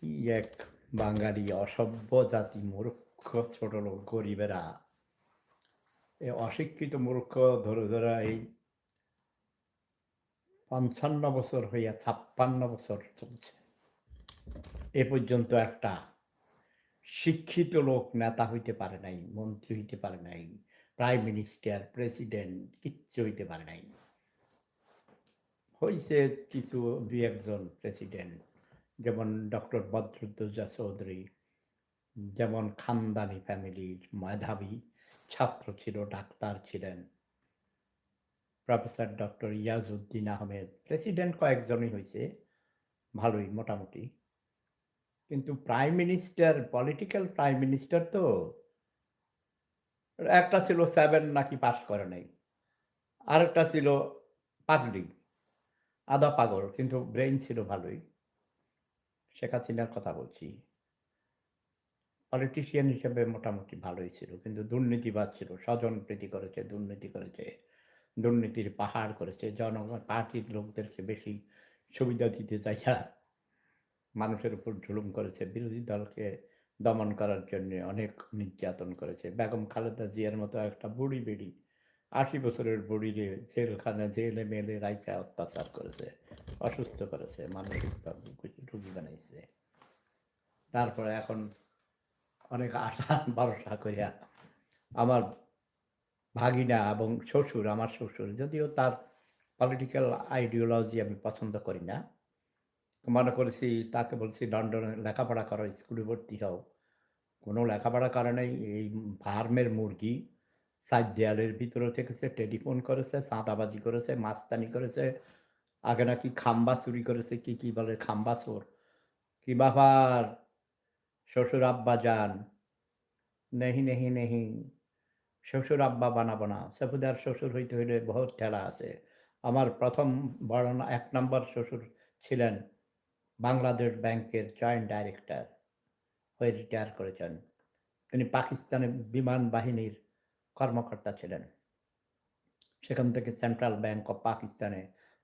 কি এক বাঙালি অসভ্য জাতি, মূর্খ ছোট লোক গরিবেরা, এ অশিক্ষিত মূর্খ ধরে ধরে এই ৫৫ বছর হইয়া ৫৬ বছর চলছে। এ পর্যন্ত একটা শিক্ষিত লোক নেতা হইতে পারে নাই, মন্ত্রী হইতে পারে নাই, প্রাইম মিনিস্টার, প্রেসিডেন্ট কিচ্ছু হইতে পারে নাই। হইছে কিছু ২-১ জন প্রেসিডেন্ট, যেমন ডক্টর বদরুদ্দোজা চৌধুরী, যেমন খানদানি ফ্যামিলির মেধাবী ছাত্র ছিল, ডাক্তার ছিলেন। Professor doctor Iajuddin Ahmed, president কয়েকজনই হইছে, ভালোই মোটামুটি। কিন্তু prime minister, political prime minister তো একটা ছিল 7 নাকি পাস করে নাই। আরেকটা ছিল পাগড়ি, আধা পাগল কিন্তু ব্রেইন ছিল ভালোই। শেখ হাসিনার কথা বলছি। পলিটিশিয়ান হিসেবে মোটামুটি ভালোই ছিল। কিন্তু দুর্নীতিবাজ ছিল। স্বজনপ্রীতি করেছে, দুর্নীতি করেছে। দুর্নীতির পাহাড় করেছে। জনগণ পার্টির লোকদেরকে বেশি সুবিধা দিতে চাইয়া মানুষের উপর জুলুম করেছে। বিরোধী দলকে দমন করার জন্যে অনেক নির্যাতন করেছে। বেগম খালেদা জিয়ার মতো একটা বুড়ি বেড়ি, ৮০ বছরের বুড়িরে জেলখানায় জেলে-মেলে রাইখা অত্যাচার করেছে, অসুস্থ করেছে, মানসিকভাবে রোগী বানাইছে। তারপরে এখন অনেক আশা ভরসা কইরা আমার ভাগিনা এবং শ্বশুর, আমার শ্বশুর, যদিও তার পলিটিক্যাল আইডিওলজি আমি পছন্দ করি না। মনে করেছি তাকে বলছি লন্ডনে লেখাপড়া করো, স্কুলে ভর্তি হও। কোনো লেখাপড়া করে নাই। এই ফার্মের মুরগি ৪ দেয়ালের ভিতরে থেকেছে, টেলিফোন করেছে, চাঁদাবাজি করেছে, মাস্তানি করেছে। আগে নাকি খাম্বা চুরি করেছে, কি, কি বলে খাম্বা চোর। কি ব্যাপার শ্বশুর আব্বাজান? নেহি, নেহি, নেহি। শ্বশুর আব্বা বানাবো না। সফুদার শ্বশুর হইতে হইলে বহুত ঠেলা আছে। আমার ১ম বড় ১ নাম্বার শ্বশুর ছিলেন বাংলাদেশ ব্যাংকের জয়েন্ট ডাইরেক্টর হয়ে রিটায়ার করেছেন। তিনি পাকিস্তানের বিমান বাহিনীর কর্মকর্তা ছিলেন। সেখান থেকে সেন্ট্রাল ব্যাংক অফ পাকিস্তানে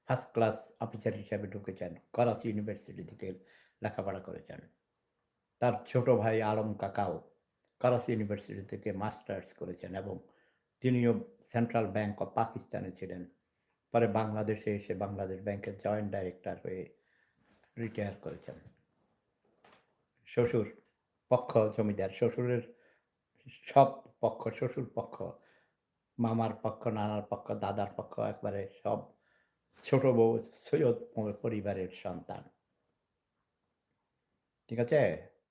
ফার্স্ট ক্লাস অফিসার হিসেবে ঢুকেছেন। করাচি ইউনিভার্সিটি থেকে লেখাপড়া করেছেন। তার ছোট ভাই আলম কাকাও করাচি ইউনিভার্সিটি থেকে মাস্টার্স করেছেন এবং তিনিও সেন্ট্রাল ব্যাংক অফ পাকিস্তানে ছিলেন। পরে বাংলাদেশে এসে বাংলাদেশ ব্যাংকের জয়েন্ট ডাইরেক্টর হয়ে রিটায়ার করেছেন। শ্বশুর পক্ষ জমিদার, শ্বশুরের সব পক্ষ, শ্বশুর পক্ষ, মামার পক্ষ, নানার পক্ষ, দাদার পক্ষ, একবারে সব ছোট বউ সৈয়দ পরিবারের সন্তান। ঠিক আছে?